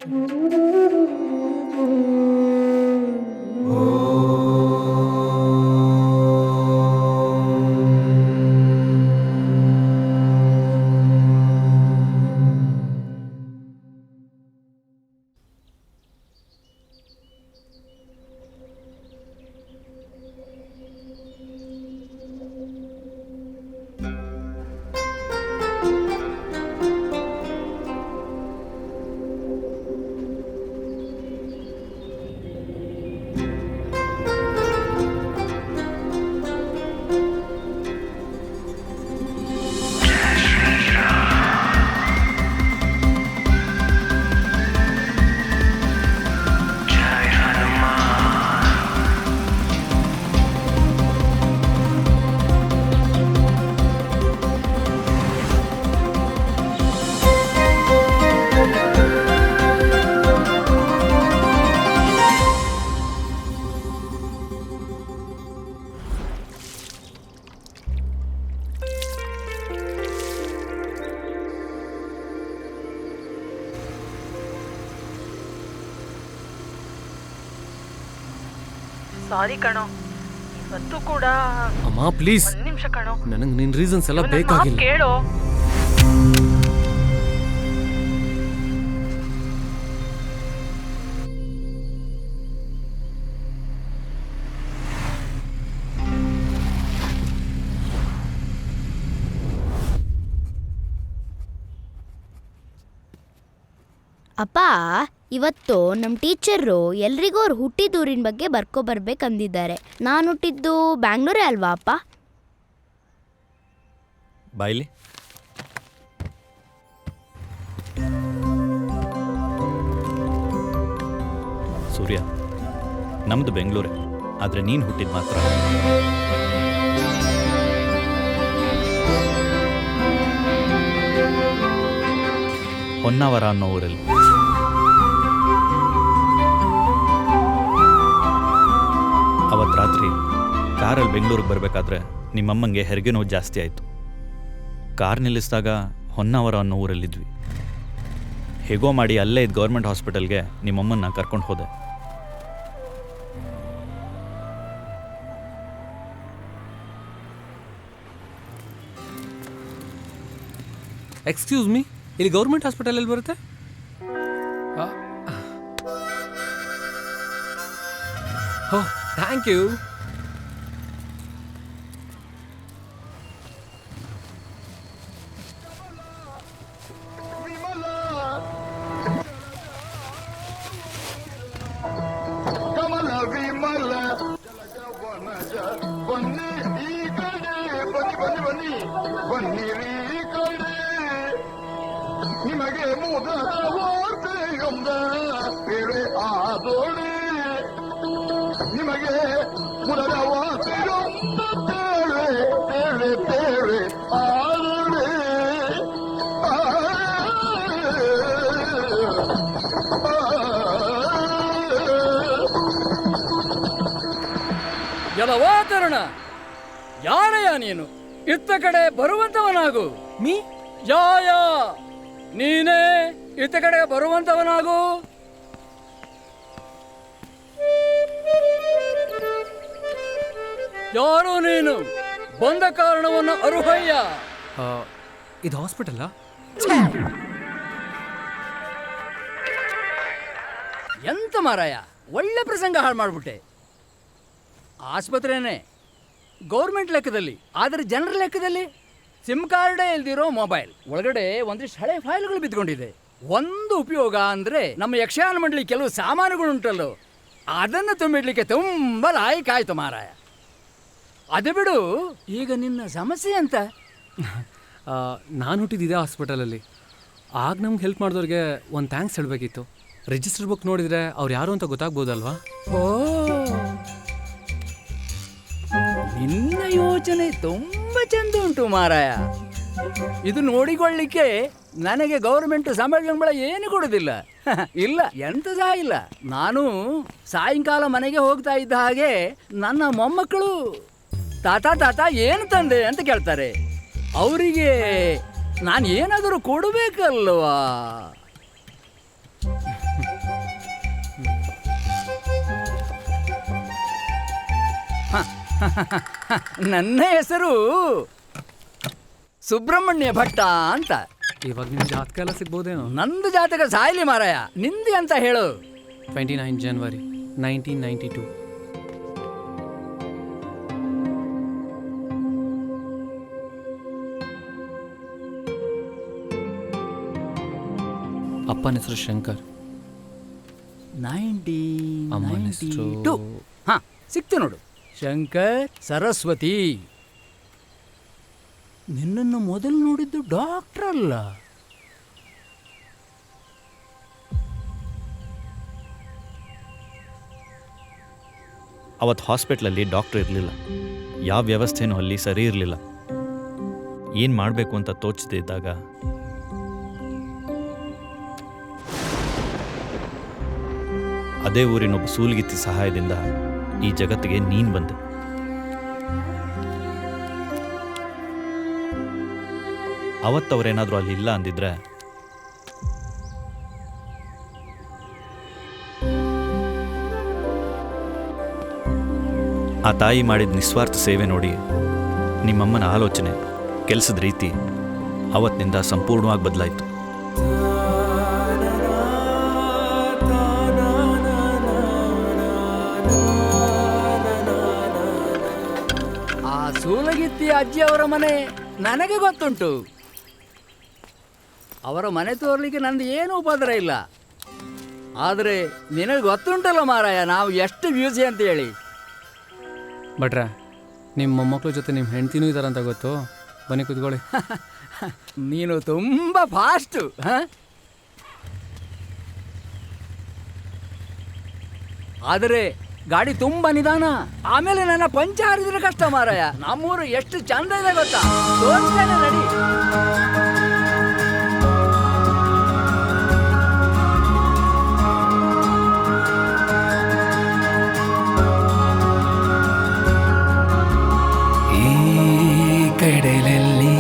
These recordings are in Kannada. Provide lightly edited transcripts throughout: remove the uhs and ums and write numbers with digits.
ಸಾರಿ ಕಣೋ, ಇವತ್ತು ಕೂಡ ಅಮ್ಮ ಪ್ಲೀಸ್ ಒಂದ್ ನಿಮಿಷ ಕಣೋ, ನನಗೆ ನಿನ್ ರೀಸನ್ಸ್ ಎಲ್ಲ ಬೇಕಾಗಿಲ್ಲ. ಕೇಳೋ. ಅಪ್ಪ, ಇವತ್ತು ನಮ್ಮ ಟೀಚರು ಎಲ್ರಿಗೂ ಅವ್ರು ಹುಟ್ಟಿದೂರಿನ ಬಗ್ಗೆ ಬರ್ಕೊಬರ್ಬೇಕಂದಿದ್ದಾರೆ. ನಾನು ಹುಟ್ಟಿದ್ದು ಬ್ಯಾಂಗ್ಳೂರೇ ಅಲ್ವಾ ಅಪ್ಪ? ಬಾಯ್ಲಿ. ಸೂರ್ಯ, ನಮ್ದು ಬೆಂಗಳೂರೇ, ಆದರೆ ನೀನು ಹುಟ್ಟಿದ ಮಾತ್ರ ಹೊನ್ನಾವರ ಅನ್ನೋ ಊರಲ್ಲಿ. ಅವತ್ತು ರಾತ್ರಿ ಕಾರಲ್ಲಿ ಬೆಂಗಳೂರಿಗೆ ಬರಬೇಕಾದ್ರೆ ನಿಮ್ಮಮ್ಮಂಗೆ ಹೆರಿಗೆ ನೋವು ಜಾಸ್ತಿ ಆಯಿತು. ಕಾರ್ ನಿಲ್ಲಿಸಿದಾಗ ಹೊನ್ನಾವರ ಅನ್ನೋ ಊರಲ್ಲಿದ್ವಿ. ಹೇಗೋ ಮಾಡಿ ಅಲ್ಲೇ ಇದ್ದ ಗೌರ್ಮೆಂಟ್ ಹಾಸ್ಪಿಟಲ್ಗೆ ನಿಮ್ಮಮ್ಮನ್ನ ಕರ್ಕೊಂಡು ಹೋದೆ. ಎಕ್ಸ್ಕ್ಯೂಸ್ ಮೀ, ಇಲ್ಲಿ ಗೌರ್ಮೆಂಟ್ ಹಾಸ್ಪಿಟಲ್ ಎಲ್ಲಿ ಬರುತ್ತೆ? ಓಹ್, ಥ್ಯಾಂಕ್ ಯು. ನಿಮಗೆ ಮುದವಾರ್ತೆಯೊಂದ ಬೇರೆ ಆದೋಳೆ, ನಿಮಗೆ ಮುದವಾರ್ತೆಯೊಂದ ಬೇರೆ ಬೇರೆ ಬೇರೆ ಆದೋಳೆ. ಯಲವಾತರಣ, ಯಾರಯ್ಯ ನೀನು? ಇತ್ತ ಕಡೆ ಬರುವಂತವನಾಗು. ಮೀ ಯಾಯ, ನೀನೇ ಇತ್ತ ಕಡೆ ಬರುವಂತವನಾಗು. ಯಾರು ನೀನು? ಬಂದ ಕಾರಣವನ್ನು ಅರುಹಯ್ಯ. ಇದು ಹಾಸ್ಪಿಟಲ್ಲಾ? ಎಂತ ಮಾರಾಯ, ಒಳ್ಳೆ ಪ್ರಸಂಗ ಹಾಳು ಮಾಡ್ಬಿಟ್ಟೆ. ಆಸ್ಪತ್ರೆನೇ ಗೌರ್ಮೆಂಟ್ ಲೆಕ್ಕದಲ್ಲಿ, ಆದರೆ ಜನರ ಲೆಕ್ಕದಲ್ಲಿ ಸಿಮ್ ಕಾರ್ಡೇ ಇಲ್ದಿರೋ ಮೊಬೈಲ್ ಒಳಗಡೆ ಒಂದಿಷ್ಟು ಹಳೆ ಫೈಲ್ಗಳು ಬಿದ್ದುಕೊಂಡಿದೆ. ಒಂದು ಉಪಯೋಗ ಅಂದರೆ ನಮ್ಮ ಯಕ್ಷಗಾನ ಮಂಡಳಿ ಕೆಲವು ಸಾಮಾನುಗಳುಂಟಲ್ಲೋ, ಅದನ್ನು ತುಂಬಿಡ್ಲಿಕ್ಕೆ ತುಂಬ ಲಾಯಕಾಯ್ತು ಮಾರಾಯ. ಅದು ಬಿಡು, ಈಗ ನಿನ್ನ ಸಮಸ್ಯೆ ಅಂತ. ನಾನು ಹುಟ್ಟಿದ್ದೆ ಹಾಸ್ಪಿಟಲಲ್ಲಿ. ಆಗ ನಮ್ಗೆ ಹೆಲ್ಪ್ ಮಾಡಿದವ್ರಿಗೆ ಒಂದು ಥ್ಯಾಂಕ್ಸ್ ಹೇಳಬೇಕಿತ್ತು. ರಿಜಿಸ್ಟರ್ ಬುಕ್ ನೋಡಿದರೆ ಅವ್ರು ಯಾರು ಅಂತ ಗೊತ್ತಾಗ್ಬೋದಲ್ವಾ? ಓ, ನಿನ್ನ ಯೋಚನೆ ತುಂಬ ಚಂದ ಉಂಟು ಮಾರಾಯ. ಇದು ನೋಡಿಕೊಳ್ಳಿಕ್ಕೆ ನನಗೆ ಗೌರ್ಮೆಂಟ್ ಸಂಬಳ ಏನು ಕೊಡೋದಿಲ್ಲ. ಇಲ್ಲ, ಎಂತ ಸಹ ಇಲ್ಲ. ನಾನು ಸಾಯಂಕಾಲ ಮನೆಗೆ ಹೋಗ್ತಾ ಇದ್ದ ಹಾಗೆ ನನ್ನ ಮೊಮ್ಮಕ್ಕಳು ತಾತ ತಾತ ಏನು ತಂದೆ ಅಂತ ಕೇಳ್ತಾರೆ. ಅವರಿಗೆ ನಾನು ಏನಾದರೂ ಕೊಡಬೇಕಲ್ವಾ? ನನ್ನ ಹೆಸರು ಸುಬ್ರಹ್ಮಣ್ಯ ಭಟ್ಟ ಅಂತ. ಇವಾಗ ನಿಮ್ಮ ಜಾತಕ ಎಲ್ಲ ಸಿಗ್ಬೋದೇನೋ? ನಂದು ಜಾತಕ ಸಾಯ್ಲಿ ಮಾರಾಯ, ನಿಂದಿ ಅಂತ ಹೇಳು. 29 ಜನವರಿ 1992. ಅಪ್ಪನ ಹೆಸರು ಶಂಕರ್. 1992. ಹಾ, ಸಿಕ್ತು ನೋಡು. ಶಂಕರ್ ಸರಸ್ವತಿ. ನಿನ್ನನ್ನು ಮೊದಲು ನೋಡಿದ್ದು ಡಾಕ್ಟರ್ ಅಲ್ಲ. ಅವತ್ತು ಹಾಸ್ಪಿಟ್ಲಲ್ಲಿ ಡಾಕ್ಟ್ರ್ ಇರಲಿಲ್ಲ. ಯಾವ ವ್ಯವಸ್ಥೆನೂ ಅಲ್ಲಿ ಸರಿ ಇರಲಿಲ್ಲ. ಏನು ಮಾಡಬೇಕು ಅಂತ ತೋಚದೇ ಇದ್ದಾಗ ಅದೇ ಊರಿನೊಬ್ಬ ಸೂಲ್ಗಿತ್ತಿ ಸಹಾಯದಿಂದ ಈ ಜಗತ್ತಿಗೆ ನೀನು ಬಂದೆ. ಅವತ್ತವರೇನಾದರೂ ಅಲ್ಲಿ ಇಲ್ಲ ಅಂದಿದ್ರೆ ಆ ತಾಯಿ ಮಾಡಿದ ನಿಸ್ವಾರ್ಥ ಸೇವೆ ನೋಡಿ ನಿಮ್ಮಮ್ಮನ ಆಲೋಚನೆ, ಕೆಲಸದ ರೀತಿ ಅವತ್ತಿನಿಂದ ಸಂಪೂರ್ಣವಾಗಿ ಬದಲಾಯಿತು. ಆ ಸೂಲಗಿತ್ತಿ ಅಜ್ಜಿಯವರ ಮನೆ ನನಗೆ ಗೊತ್ತುಂಟು. ಅವರ ಮನೆ ತೋರ್ಲಿಕ್ಕೆ ನಂದು ಏನೂ ಉಪದ್ರ ಇಲ್ಲ. ಆದರೆ ನಿನಗೆ ಗೊತ್ತುಂಟಲ್ಲ ಮಾರಾಯ, ನಾವು ಎಷ್ಟು ಬ್ಯೂಸಿ ಅಂತ ಹೇಳಿ. ಭಟ್ರೆ, ನಿಮ್ಮ ಮೊಮ್ಮಕ್ಳ ಜೊತೆ ನಿಮ್ಮ ಹೆಂಡ್ತಿನೂ ಇದ್ದಾರಂತ ಗೊತ್ತು. ಬನ್ನಿ ಕೂತ್ಕೊಳ್ಳಿ. ನೀನು ತುಂಬ ಫಾಸ್ಟು. ಆದರೆ ಗಾಡಿ ತುಂಬ ನಿಧಾನ. ಆಮೇಲೆ ನನ್ನ ಪಂಚ ಹರಿದ್ರೆ ಕಷ್ಟ ಮಾರಾಯ. ನಮ್ಮೂರು ಎಷ್ಟು ಚಂದ ಇದೆ ಗೊತ್ತಾ? ತೋರಿಸ್ತೇನೆ ನಡಿ. ಕಡಲಲ್ಲಿ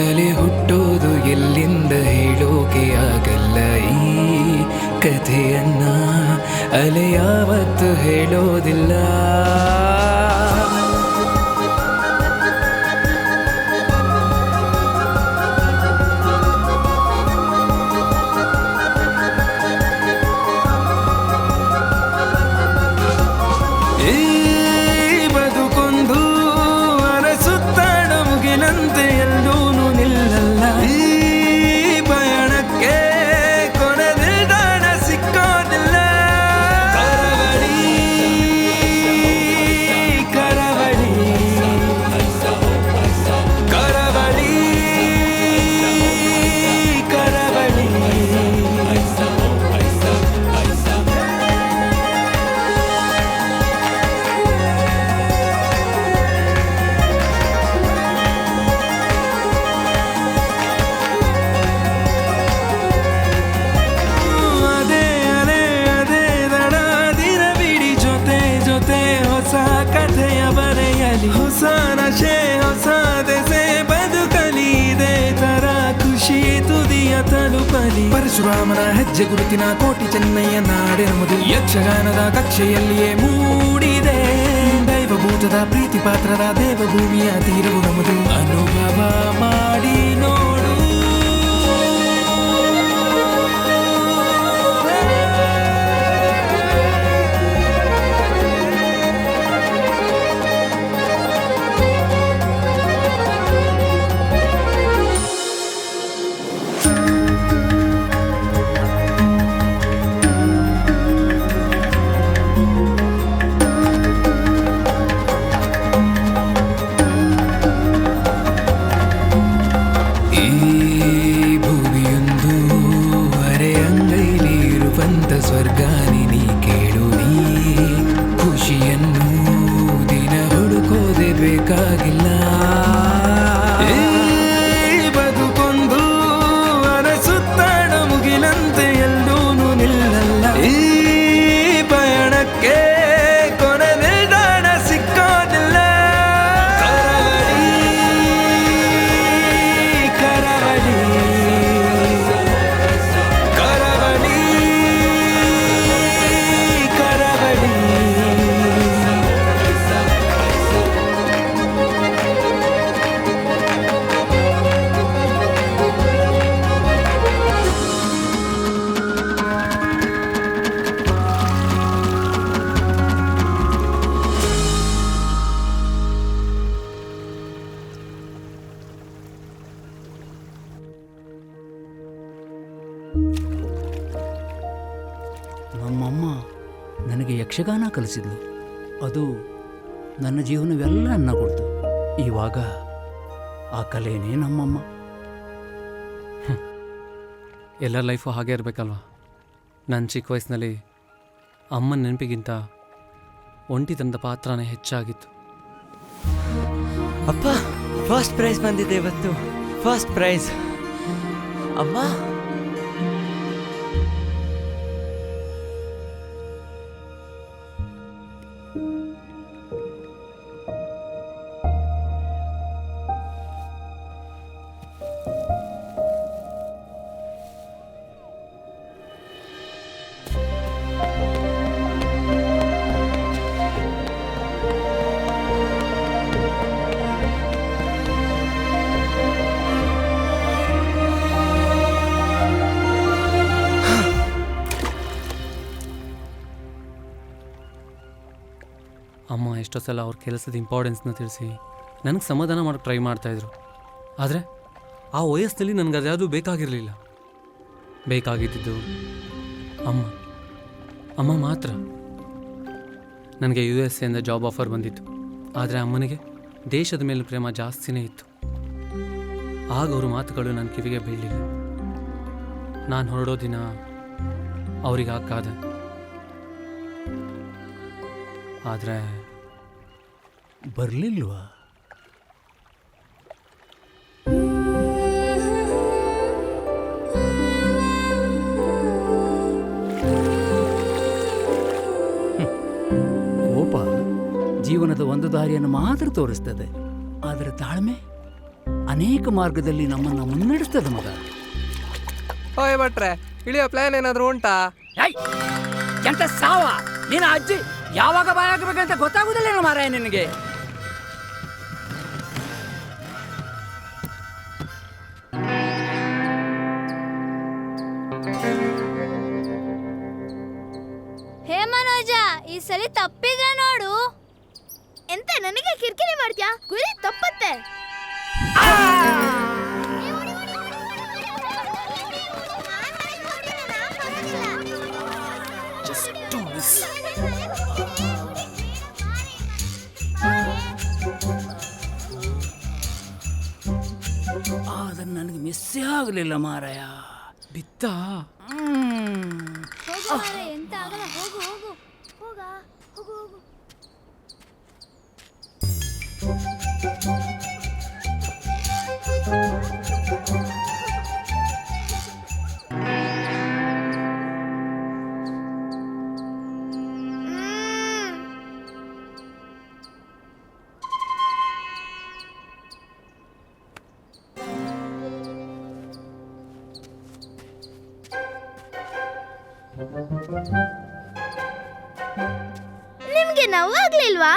ಅಲೆ ಹುಟ್ಟೋದು ಎಲ್ಲಿಂದ ಹೇಳೋಕೆ ಆಗಲ್ಲ. ಈ ಕಥೆಯನ್ನ ಅಲೆ ಯಾವತ್ತು ಹೇಳೋದಿಲ್ಲ. ಹೊಸ ನಶೆ ಹೊಸ ದೆಸೆ ಬದುಕಲಿ, ಇದೇ ತರ ಖುಷಿ ತುದಿಯ ತಲುಪಲಿ. ಪರಶುರಾಮನ ಹೆಜ್ಜೆ ಗುರುತಿನ ಕೋಟಿ ಚೆನ್ನಯ್ಯ ನಾಡೆನುವುದು ಯಕ್ಷಗಾನದ ಕಕ್ಷೆಯಲ್ಲಿಯೇ ಮೂಡಿದೆ. ದೈವಭೂತದ ಪ್ರೀತಿ ಪಾತ್ರದ ದೇವಭೂಮಿಯ ತೀರವು ನಮ್ಮದು. ಅನುಭವ ಮಾಡಿ ನೋಡು. ಸ್ವರ್ಗಾನಿ ನೀ ಕೇಳು, ನೀ ಖುಷಿಯನ್ನು ದಿನ ಹುಡುಕೋದೆ ಬೇಕಾಗಿಲ್ಲ. ಬದುಕೊಂದು ಅರಸುತ್ತಾಡ ಮುಗಿಲಂತೆ ಎಲ್ಲೂನು ನಿಲ್ಲಲ್ಲ. ಈ ಪಯಣಕ್ಕೆ ಕೊನೆ ನಿಲ್ದಾಣ ಸಿಕ್ಕೋದಿಲ್ಲ. ಕರಾವಳಿ ಕರಾವಳಿ ನನಗೆ ಯಕ್ಷಗಾನ ಕಲಿಸಿದ್ಲು. ಅದು ನನ್ನ ಜೀವನವೆಲ್ಲ ಅನ್ನ ಕೊಡ್ತು. ಇವಾಗ ಆ ಕಲೆನೇ ನಮ್ಮಮ್ಮ. ಎಲ್ಲರ ಲೈಫು ಹಾಗೆ ಇರಬೇಕಲ್ವ. ನನ್ನ ಚಿಕ್ಕ ವಯಸ್ಸಿನಲ್ಲಿ ಅಮ್ಮನ ನೆನಪಿಗಿಂತ ಒಂಟಿತನದ ಪಾತ್ರನೇ ಹೆಚ್ಚಾಗಿತ್ತು. ಅಪ್ಪ, ಫಸ್ಟ್ ಪ್ರೈಸ್ ಬಂದಿದೆ ಇವತ್ತು. First prize. ಅಮ್ಮ, ಅಮ್ಮ ಎಷ್ಟೋ ಸಲ ಅವ್ರ ಕೆಲಸದ ಇಂಪಾರ್ಟೆನ್ಸ್ನ ತಿಳಿಸಿ ನನಗೆ ಸಮಾಧಾನ ಮಾಡೋಕ್ಕೆ ಟ್ರೈ ಮಾಡ್ತಾಯಿದ್ರು. ಆದರೆ ಆ ವಯಸ್ಸಿನಲ್ಲಿ ನನಗೆ ಅದ್ಯಾವುದೂ ಬೇಕಾಗಿರಲಿಲ್ಲ. ಬೇಕಾಗಿದ್ದು ಅಮ್ಮ ಮಾತ್ರ. ನನಗೆ USA ಜಾಬ್ ಆಫರ್ ಬಂದಿತ್ತು. ಆದರೆ ಅಮ್ಮನಿಗೆ ದೇಶದ ಮೇಲೆ ಪ್ರೇಮ ಜಾಸ್ತಿನೇ ಇತ್ತು. ಆಗ ಅವ್ರ ಮಾತುಗಳು ನನ್ನ ಕಿವಿಗೆ ಬೀಳಲಿಲ್ಲ. ನಾನು ಹೊರಡೋ ದಿನ ಅವ್ರಿಗೆ ಹಾಕಾದೆ. ಆದರೆ ಬರಲಿಲ್ವಾ? ಕೋಪ ಜೀವನದ ಒಂದು ದಾರಿಯನ್ನು ಮಾತ್ರ ತೋರಿಸ್ತದೆ. ಆದರೆ ತಾಳ್ಮೆ ಅನೇಕ ಮಾರ್ಗದಲ್ಲಿ ನಮ್ಮನ್ನು ಮುನ್ನಡೆಸ್ತದೆ ಮಗ. ಓಯ್ ಭಟ್ರೆ, ಇಳಿಯೋ ಪ್ಲಾನ್ ಏನಾದರೂ ಉಂಟಾ? ಎಂತ ಸಾವ ನಿನ್ನ ಅಜ್ಜಿ ಯಾವಾಗ ಬಾಯಾಗಬೇಕಂತ ಗೊತ್ತಾಗುದಿಲ್ಲ ಮಾರಾಯ ನಿನಗೆ. ಹೇ ಮನೋಜ, ಈ ಸಲ ತಪ್ಪಿದ್ರೆ ನೋಡು. ಎಂತ ನನಗೆ ಕಿರಿಕಿರಿ ಮಾಡ್ತೀಯಾ? ಗುರಿ ತಪ್ಪತ್ತೆ. ಆದ್ರೆ ನನಗೆ ಮಿಸ್ಸೇ ಆಗಲಿಲ್ಲ ಮಾರಾಯ. ಬಿತ್ತ ಎಂತ ಆಗಲ್ಲ, ಹೋಗು ಹೋಗು ಹೋಗ ಹೋಗು ಹೋಗು. ನಿಮ್ಗೆ ನೋವಾಗ್ಲಿಲ್ವಾ?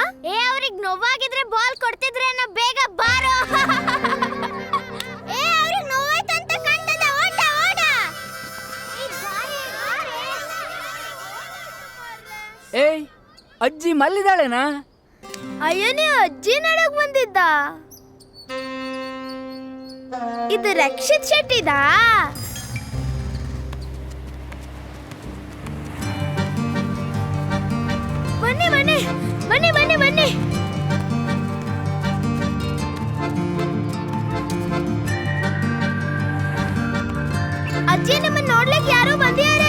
ಅವ್ರಿಗೆ ನೋವಾಗಿದ್ರೆ ಬಾಲ್ ಕೊಡ್ತಿದ್ರೆ ಬೇಗ ಬಾರೋ. ಅವ್ರಿಗೆ ನೋವಾಯ್ತಂತ ಕಂಡದ, ಓಟ ಓಡ. ಏಯ್, ಅಜ್ಜಿ ಮಲ್ಲಿದಾಳೆನಾ? ಅಯ್ಯೋ, ನೀವು ಅಜ್ಜಿ ನಡಕ್ ಬಂದಿದ್ದ? ಇದು ರಕ್ಷಿತ್ ಶೆಟ್ಟಿದಾ? ಬನ್ನಿ ಬನ್ನಿ ಬನ್ನಿ ಬನ್ನಿ ಬನ್ನಿ. ಅಜ್ಜಿ, ನಿಮ್ಮನ್ನ ನೋಡ್ಲಿಕ್ಕೆ ಯಾರೋ ಬಂದಿದ್ದಾರೆ.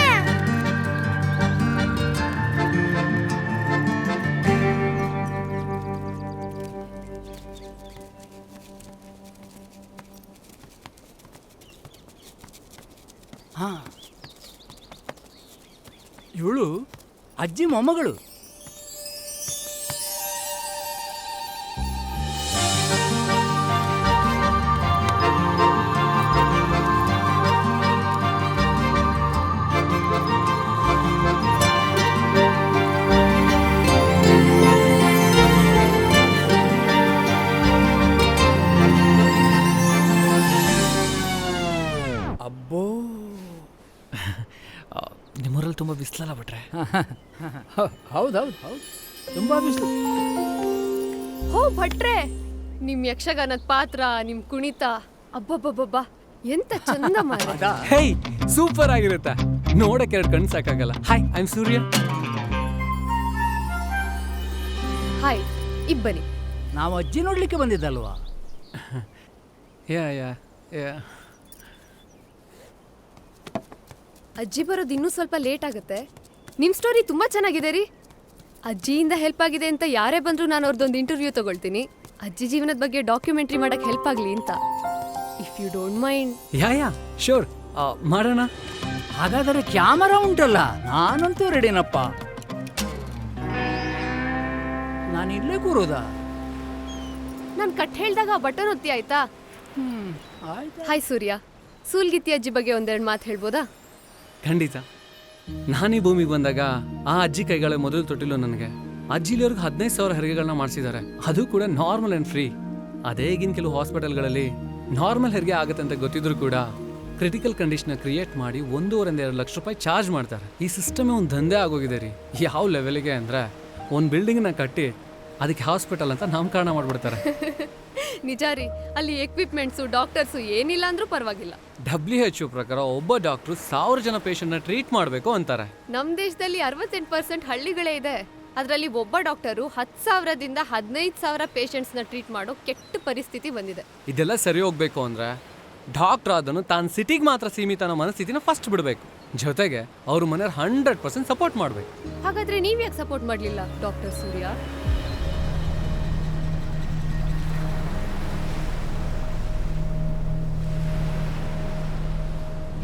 ಹಾ, ಇವಳು ಅಜ್ಜಿ ಮೊಮ್ಮಗಳು. ಅಬ್ಬೋ, ನಿಮ್ಮೂರಲ್ಲಿ ತುಂಬ ಬಿಸಿಲಲ್ಲ ಬಿಟ್ರೆ? ಹೌದೌದು ಹೌದು, ತುಂಬಾ ಬಿಸಿಲು. ಹೋ ಭಟ್ರೆ, ನಿಮ್ ಯಕ್ಷಗಾನದ ಪಾತ್ರ, ನಿಮ್ ಕುಣಿತ, ಅಬ್ಬಬ್ಬಬ್ಬ ಎಂತ ಚಂದ ಮಾರ. ಹೇಯ್, ಸೂಪರ್ ಆಗಿರುತ್ತಾ? ನೋಡಕ್ಕೆ ಎರಡು ಕಣ್ಣು ಸಾಕಾಗಲ್ಲ. Hi, I am Surya. Hi ಇಬ್ಬನಿ. ನಾವು ಅಜ್ಜಿ ನೋಡ್ಲಿಕ್ಕೆ ಬಂದಿದ್ದಲ್ವಾ? ಯಾ ಯಾ ಯಾ ಅಜ್ಜಿ ಬರೋದು ಇನ್ನೂ ಸ್ವಲ್ಪ ಲೇಟ್ ಆಗುತ್ತೆ. ನಿಮ್ಮ ಸ್ಟೋರಿ ತುಂಬ ಚೆನ್ನಾಗಿದೆ ರೀ. ಅಜ್ಜಿಯಿಂದ ಹೆಲ್ಪ್ ಆಗಿದೆ ಅಂತ ಯಾರೇ ಬಂದರೂ ನಾನು ಅವ್ರದ್ದೊಂದು ಇಂಟರ್ವ್ಯೂ ತಗೊಳ್ತೀನಿ. ಅಜ್ಜಿ ಜೀವನದ ಬಗ್ಗೆ ಡಾಕ್ಯುಮೆಂಟ್ರಿ ಮಾಡಕ್ಕೆ ಹೆಲ್ಪ್ ಆಗಲಿ ಅಂತ. If you don't mind. Yeah sure, ಮಾಡೋಣ. ಹಾಗಾದರೆ ಕ್ಯಾಮರಾ ಉಂಟಲ್ಲ, ನಾನಂತೂ ರೆಡಿನಪ್ಪ. ನಾನು ಇಲ್ಲೇ ಕೂರೋದಾ? ನಾನು ಕಟ್ ಹೇಳಿದಾಗ ಬಟನ್ ಒತ್ತಿ ಆಯ್ತಾ? ಆಯ್ತು. ಹಾಯ್ ಸೂರ್ಯ, ಸೂಲ್ಗಿತ್ತಿ ಅಜ್ಜಿ ಬಗ್ಗೆ ಒಂದೆರಡು ಮಾತು ಹೇಳ್ಬೋದಾ? ಖಂಡಿತ. ನಾನೀ ಭೂಮಿಗೆ ಬಂದಾಗ ಆ ಅಜ್ಜಿ ಕೈಗಳ ಮೊದಲು ತೊಟ್ಟಿಲು ನನಗೆ. ಅಜ್ಜಿಲಿಯವ್ರಿಗೆ 15,000 ಹೆರಿಗೆಗಳನ್ನ ಮಾಡಿಸಿದ್ದಾರೆ, ಅದು ಕೂಡ ನಾರ್ಮಲ್ ಆ್ಯಂಡ್ ಫ್ರೀ. ಅದೇ ಈಗಿನ ಕೆಲವು ಹಾಸ್ಪಿಟಲ್ಗಳಲ್ಲಿ ನಾರ್ಮಲ್ ಹೆರಿಗೆ ಆಗುತ್ತೆ ಅಂತ ಗೊತ್ತಿದ್ರು ಕೂಡ ಕ್ರಿಟಿಕಲ್ ಕಂಡೀಷನ್ ಕ್ರಿಯೇಟ್ ಮಾಡಿ 1.5-2 ಲಕ್ಷ ರೂಪಾಯಿ ಚಾರ್ಜ್ ಮಾಡ್ತಾರೆ. ಈ ಸಿಸ್ಟಮೇ ಒಂದು ದಂಧೆ ಆಗೋಗಿದೆ ರೀ. ಯಾವ ಲೆವೆಲ್ಗೆ ಅಂದರೆ ಒಂದು ಬಿಲ್ಡಿಂಗ್ನ ಕಟ್ಟಿ ಅದಕ್ಕೆ ಹಾಸ್ಪಿಟಲ್ ಅಂತ ನಾಮಕರಣ ಮಾಡಿಬಿಡ್ತಾರೆ. ನಿಜ ರೀ, ಅಲ್ಲಿ ಎಕ್ವಿಪ್ಮೆಂಟ್ಸು ಡಾಕ್ಟರ್ಸು ಏನಿಲ್ಲ ಅಂದ್ರೂ ಪರವಾಗಿಲ್ಲ. WHO ಪ್ರಕಾರ ಒಬ್ಬ ಡಾಕ್ಟ್ರು 1000 ಜನ ಪೇಷಂಟ್ನ ಟ್ರೀಟ್ ಮಾಡಬೇಕು ಅಂತಾರೆ. ನಮ್ಮ ದೇಶದಲ್ಲಿ 68% ಹಳ್ಳಿಗಳೇ ಇದೆ. ಅದರಲ್ಲಿ ಒಬ್ಬ ಡಾಕ್ಟರು 10,000ದಿಂದ 15,000 ಪೇಷಂಟ್ಸ್ನ ಟ್ರೀಟ್ ಮಾಡೋ ಕೆಟ್ಟ ಪರಿಸ್ಥಿತಿ ಬಂದಿದೆ. ಇದೆಲ್ಲ ಸರಿ ಹೋಗ್ಬೇಕು ಅಂದರೆ ಡಾಕ್ಟ್ರ್ ಅದನ್ನು ತಾನು ಸಿಟಿಗೆ ಮಾತ್ರ ಸೀಮಿತ ಅನ್ನೋ ಮನಸ್ಥಿತಿನ ಫಸ್ಟ್ ಬಿಡಬೇಕು. ಜೊತೆಗೆ ಅವ್ರ ಮನೆಯವ್ರು 100% ಸಪೋರ್ಟ್ ಮಾಡಬೇಕು. ಹಾಗಾದ್ರೆ ನೀವು ಯಾಕೆ ಸಪೋರ್ಟ್ ಮಾಡಲಿಲ್ಲ ಡಾಕ್ಟರ್ ಸೂರ್ಯ?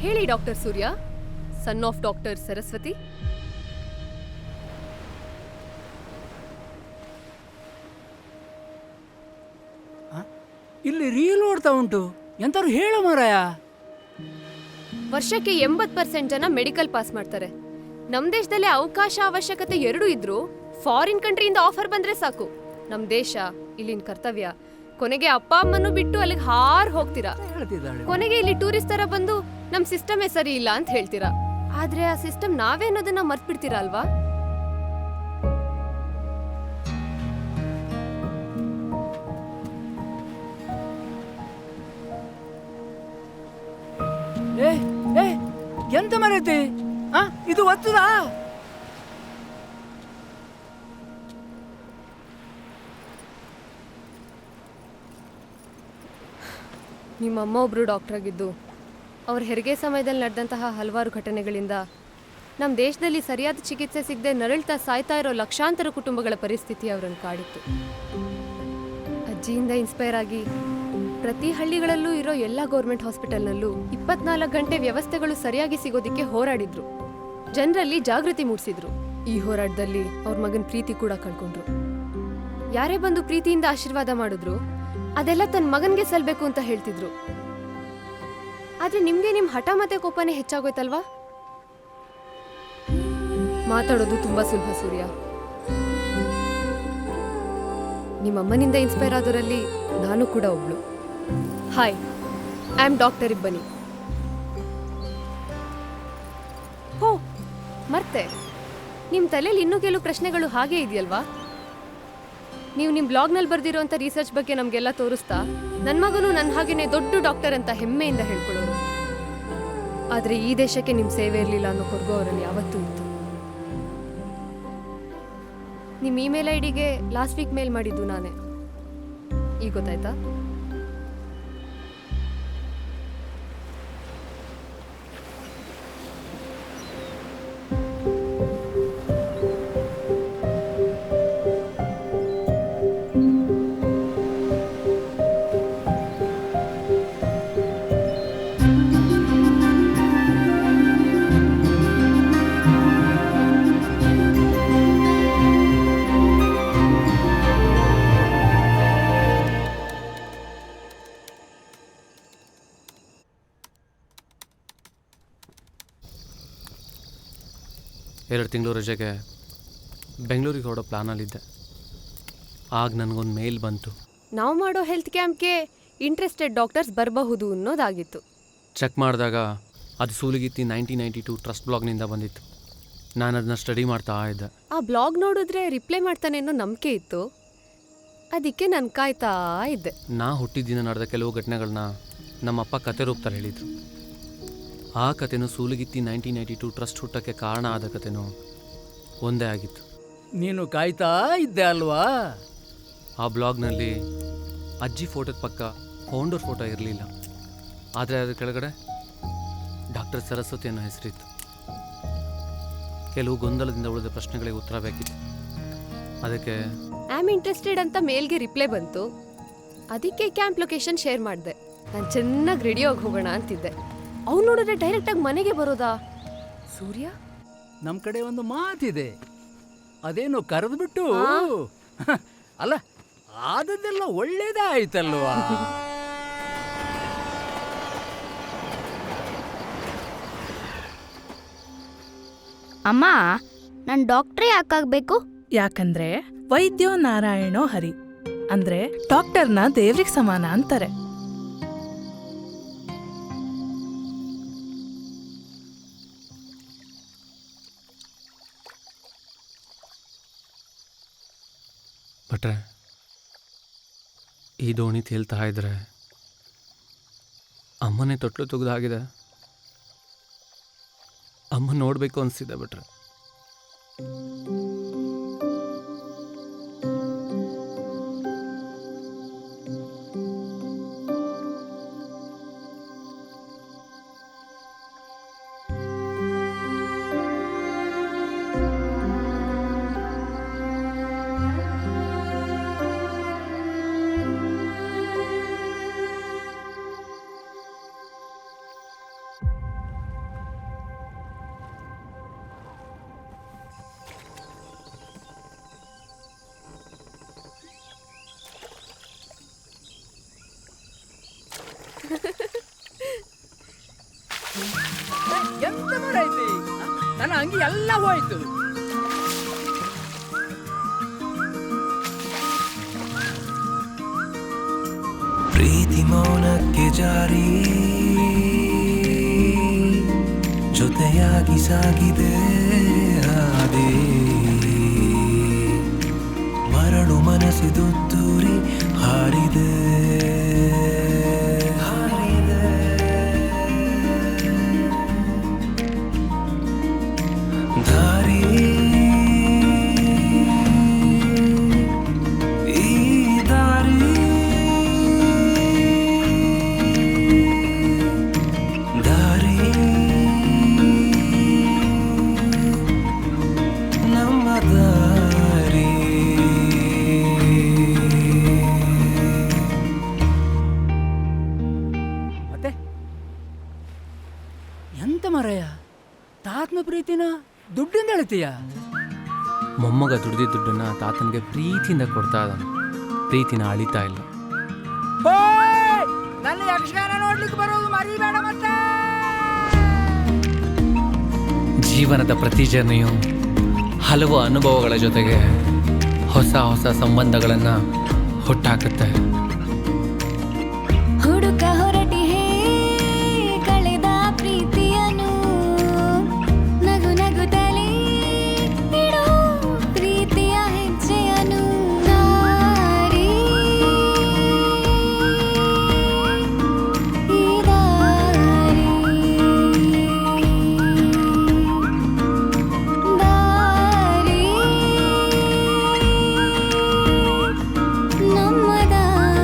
ಹೇಳಿ doctor Surya, son of doctor Saraswati. ಇಲ್ಲಿ ರೀಲ್ ಓಡ್ತಾ ಉಂಟು, ಎಂತಾರು ಹೇಳು ಮಾರಾಯ. ವರ್ಷಕ್ಕೆ 80% ಜನ ಮೆಡಿಕಲ್ ಪಾಸ್ ಮಾಡ್ತಾರೆ. ನಮ್ಮ ದೇಶದಲ್ಲಿ ಅವಕಾಶ ಅವಶ್ಯಕತೆ ಎರಡೂ ಇದ್ರೂ ಫಾರಿನ್ ಕಂಟ್ರಿಯಿಂದ ಆಫರ್ ಬಂದ್ರೆ ಸಾಕು, ನಮ್ಮ ದೇಶ, ಇಲ್ಲಿನ ಕರ್ತವ್ಯ, ಕೊನೆಗೆ ಅಪ್ಪ ಅಮ್ಮನೂ ಬಿಟ್ಟು ಅಲ್ಲಿಗೆ ಹಾರ್ ಹೋಗ್ತೀರಾ. ಕೊನೆಗೆ ಇಲ್ಲಿ ಟೂರಿಸ್ಟ್ ತರ ಬಂದು ನಮ್ಮ ಸಿಸ್ಟಮೇ ಸರಿ ಇಲ್ಲ ಅಂತ ಹೇಳ್ತೀರಾ. ಆದ್ರೆ ಆ ಸಿಸ್ಟಮ್ ನಾವೇ ಅನ್ನೋದನ್ನ ಮರ್ತ್ಬಿಡ್ತೀರಾ ಅಲ್ವಾ? ಎಂತ ಮರೈತಿ? ಇದು ಒತ್ತುದಾ? ನಿಮ್ಮಮ್ಮ ಒಬ್ರು ಡಾಕ್ಟರ್ ಆಗಿದ್ದು ಅವ್ರ ಹೆರಿಗೆ ಸಮಯದಲ್ಲಿ ನಡೆದಂತಹ ಹಲವಾರು ಘಟನೆಗಳಿಂದ ನಮ್ಮ ದೇಶದಲ್ಲಿ ಸರಿಯಾದ ಚಿಕಿತ್ಸೆ ಸಿಗದೆ ನರಳ್ತಾ ಸಾಯ್ತಾ ಇರೋ ಲಕ್ಷಾಂತರ ಕುಟುಂಬಗಳ ಪರಿಸ್ಥಿತಿ ಅವರನ್ನು ಕಾಡಿತ್ತು. ಅಜ್ಜಿಯಿಂದ ಇನ್ಸ್ಪೈರ್ ಆಗಿ ಪ್ರತಿ ಹಳ್ಳಿಗಳಲ್ಲೂ ಇರೋ ಎಲ್ಲ ಗೌರ್ಮೆಂಟ್ ಹಾಸ್ಪಿಟಲ್ನಲ್ಲೂ 24 ಗಂಟೆ ವ್ಯವಸ್ಥೆಗಳು ಸರಿಯಾಗಿ ಸಿಗೋದಿಕ್ಕೆ ಹೋರಾಡಿದ್ರು. ಜನರಲ್ಲಿ ಜಾಗೃತಿ ಮೂಡಿಸಿದ್ರು. ಈ ಹೋರಾಟದಲ್ಲಿ ಅವ್ರ ಮಗನ ಪ್ರೀತಿ ಕೂಡ ಕಳ್ಕೊಂಡ್ರು. ಯಾರೇ ಬಂದು ಪ್ರೀತಿಯಿಂದ ಆಶೀರ್ವಾದ ಮಾಡಿದ್ರು ಅದೆಲ್ಲ ತನ್ನ ಮಗನ್ಗೆ ಸಲ್ಬೇಕು ಅಂತ ಹೇಳ್ತಿದ್ರು. ಆದ್ರೆ ನಿಮ್ಗೆ ನಿಮ್ ಹಠ ಮತ್ತೆ ಕೋಪನೇ ಹೆಚ್ಚಾಗೋಯ್ತಲ್ವಾ? ಮಾತಾಡೋದು ತುಂಬಾ ಸುಲಭ ಸೂರ್ಯ. ನಿಮ್ಮಮ್ಮನಿಂದ ಇನ್ಸ್ಪೈರ್ ಆದವರಲ್ಲಿ ನಾನು ಕೂಡ ಒಬ್ಳು. ಹಾಯ್, ಐ ಆಮ್ ಡಾಕ್ಟರ್ ಇಬ್ಬನಿ. ಹೋ ಮತ್ತೆ ನಿಮ್ಮ ತಲೆಯಲ್ಲಿ ಇನ್ನೂ ಕೆಲವು ಪ್ರಶ್ನೆಗಳು ಹಾಗೇ ಇದೆಯಲ್ವಾ? ನೀವು ನಿಮ್ಮ ಬ್ಲಾಗ್ನಲ್ಲಿ ಬರ್ದಿರೋಂಥ ರಿಸರ್ಚ್ ಬಗ್ಗೆ ನಮಗೆಲ್ಲ ತೋರಿಸ್ತಾ ನನ್ನ ಮಗನು ನನ್ನ ಹಾಗೇನೆ ದೊಡ್ಡ ಡಾಕ್ಟರ್ ಅಂತ ಹೆಮ್ಮೆಯಿಂದ ಹೇಳ್ಕೊಳ್ಳೋರು. ಆದರೆ ಈ ದೇಶಕ್ಕೆ ನಿಮ್ಮ ಸೇವೆ ಇರಲಿಲ್ಲ ಅನ್ನೋ ಕೊರಗು ಅವರಲ್ಲಿ ಯಾವತ್ತೂ ಇತ್ತು. ನಿಮ್ಮ ಇಮೇಲ್ ಐಡಿಗೆ ಲಾಸ್ಟ್ ವೀಕ್ ಮೇಲ್ ಮಾಡಿದ್ದು ನಾನೇ. ಈಗ ಗೊತ್ತಾಯ್ತಾ? ಎರಡು ತಿಂಗಳು ರಜೆಗೆ ಬೆಂಗಳೂರಿಗೆ ಹೊರಡೋ ಪ್ಲಾನಲ್ಲಿದ್ದೆ. ಆಗ ನನಗೊಂದು ಮೇಲ್ ಬಂತು. ನಾವು ಮಾಡೋ ಹೆಲ್ತ್ ಕ್ಯಾಂಪ್ಗೆ ಇಂಟ್ರೆಸ್ಟೆಡ್ ಡಾಕ್ಟರ್ಸ್ ಬರಬಹುದು ಅನ್ನೋದಾಗಿತ್ತು. ಚೆಕ್ ಮಾಡಿದಾಗ ಅದು ಸೂಲಗಿತ್ತಿ 1992 ಟ್ರಸ್ಟ್ ಬ್ಲಾಗ್ನಿಂದ ಬಂದಿತ್ತು. ನಾನು ಅದನ್ನ ಸ್ಟಡಿ ಮಾಡ್ತಾ ಇದ್ದೆ. ಆ ಬ್ಲಾಗ್ ನೋಡಿದ್ರೆ ರಿಪ್ಲೈ ಮಾಡ್ತಾನೆ ಅನ್ನೋ ನಂಬಿಕೆ ಇತ್ತು. ಅದಕ್ಕೆ ನಾನು ಕಾಯ್ತಾ ಇದ್ದೆ. ನಾ ಹುಟ್ಟಿದ್ದಿನ ನಡೆದ ಕೆಲವು ಘಟನೆಗಳನ್ನ ನಮ್ಮಪ್ಪ ಕತೆ ರೂಪದಲ್ಲಿ ಹೇಳಿದರು. ಆ ಕತೆನೂ ಸೂಲಗಿತ್ತಿ 1992 ಟ್ರಸ್ಟ್ ಹುಟ್ಟಕ್ಕೆ ಕಾರಣ ಆದ ಕತೆನೂ ಒಂದೇ ಆಗಿತ್ತು. ನೀನು ಕಾಯ್ತಾ ಇದ್ದೆ ಅಲ್ವಾ? ಆ ಬ್ಲಾಗ್ನಲ್ಲಿ ಅಜ್ಜಿ ಫೋಟೋದ ಪಕ್ಕ ಫೌಂಡರ್ ಫೋಟೋ ಇರಲಿಲ್ಲ, ಆದರೆ ಅದ್ರ ಕೆಳಗಡೆ ಡಾಕ್ಟರ್ ಸರಸ್ವತಿ ಅನ್ನೋ ಹೆಸರಿತ್ತು. ಕೆಲವು ಗೊಂದಲದಿಂದ ಉಳಿದ ಪ್ರಶ್ನೆಗಳಿಗೆ ಉತ್ತರ ಬೇಕಿತ್ತು. ಅದಕ್ಕೆ ಆಮ್ ಇಂಟ್ರೆಸ್ಟೆಡ್ ಅಂತ ಮೇಲ್ಗೆ ರಿಪ್ಲೈ ಬಂತು. ಅದಕ್ಕೆ ಕ್ಯಾಂಪ್ ಲೊಕೇಶನ್ ಶೇರ್ ಮಾಡಿದೆ. ನಾನು ಚೆನ್ನಾಗಿ ರೆಡಿ ಆಗಿ ಹೋಗೋಣ ಅಂತಿದ್ದೆ. ಅವ್ನು ನೋಡಿದ್ರೆ ಡೈರೆಕ್ಟಾಗಿ ಮನೆಗೆ ಬರೋದಾ? ಸೂರ್ಯ ನಮ್ಮ ಕಡೆ ಒಂದು ಮಾತಿದೆ, ಅದೇನು ಕರೆದ್ಬಿಟ್ಟು ಅಲ್ಲ, ಆದದ್ದೆಲ್ಲ ಒಳ್ಳೇದೇ ಆಯ್ತಲ್ವಾ? ಅಮ್ಮ, ನಾನು ಡಾಕ್ಟ್ರೇ ಯಾಕಾಗಬೇಕು? ಯಾಕಂದ್ರೆ ವೈದ್ಯೋ ನಾರಾಯಣೋ ಹರಿ ಅಂದ್ರೆ ಡಾಕ್ಟರ್ನ ದೇವ್ರಿಗೆ ಸಮಾನ ಅಂತಾರೆ. ಭಟ್ರೆ, ಈ ದೋಣಿ ತೇಲ್ತಾ ಇದ್ರೆ ಅಮ್ಮನೇ ತೊಟ್ಲು ತೆಗೆದಾಗಿದೆ. ಅಮ್ಮ ನೋಡಬೇಕು ಅನಿಸ್ತಿದೆ ಭಟ್ರೆ. ಎಂತ ಮಾಡೈತಿ? ನನ್ನ ಅಂಗಿ ಎಲ್ಲ ಹೋಯ್ತು. ಪ್ರೀತಿ ಮೌನಕ್ಕೆ ಜಾರಿ ಜೊತೆಯಾಗಿ ಸಾಗಿದೆ ಹಾದಿ, ಮರಳು ಮನಸ್ಸಿದು ತೂರಿ ಹಾರಿದೆ. ದಾರಿ ಈ ದಾರಿ ದಾರಿ ನಮ್ಮ ದಾರಿ. ಮತ್ತೆ ಎಂತ ಮರಯ್ಯ, ತಾತನ ಪ್ರೀತಿನ ದುಡ್ಡಿಂದ ಅಳ್ತೀಯ? ಮೊಮ್ಮಗ ದುಡ್ದಿದ್ದ ದುಡ್ಡನ್ನ ತಾತನಿಗೆ ಪ್ರೀತಿಯಿಂದ ಕೊಡ್ತಾ ಇದ್ದಾನೆ, ಪ್ರೀತಿನ ಅಳಿತಾ ಇಲ್ಲ. ನನ್ನ ಯಕ್ಷಗಾನ ನೋಡ್ಲಿಕ್ಕೆ ಬರೋದು ಮರಿಬೇಡ ಮತ್ತೆ. ಜೀವನದ ಪ್ರತಿ ಜರ್ನಿಯು ಹಲವು ಅನುಭವಗಳ ಜೊತೆಗೆ ಹೊಸ ಹೊಸ ಸಂಬಂಧಗಳನ್ನು ಹುಟ್ಟಾಕುತ್ತೆ. ಹುಡುಕ ಹೊರಟಿ ಹೇ ಕಳೆದ ಪ್ರೀತಿಯನು, ನಗು ನಗುತ್ತಲೇ ಇಡು ಪ್ರೀತಿಯ ಹೆಜ್ಜೆಯನು. ದಾರಿ ಈ ದಾರಿ ದಾರಿ ನಮ್ಮ ದಾರಿ.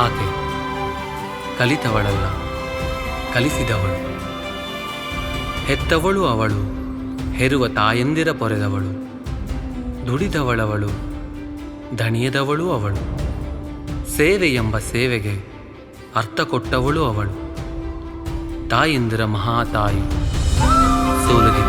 ಆಕೆ ಕಲಿತವಳಲ್ಲ, ಕಲಿಸಿದವಳು. ಹೆತ್ತವಳು ಅವಳು, ಹೆರುವ ತಾಯಂದಿರ ಪೊರೆದವಳು. ದುಡಿದವಳವಳು, ದಣಿಯದವಳು ಅವಳು. ಸೇವೆ ಎಂಬ ಸೇವೆಗೆ ಅರ್ಥ ಕೊಟ್ಟವಳು ಅವಳು. ತಾಯಂದಿರ ಮಹಾತಾಯಿ ಸೋಲಗಿ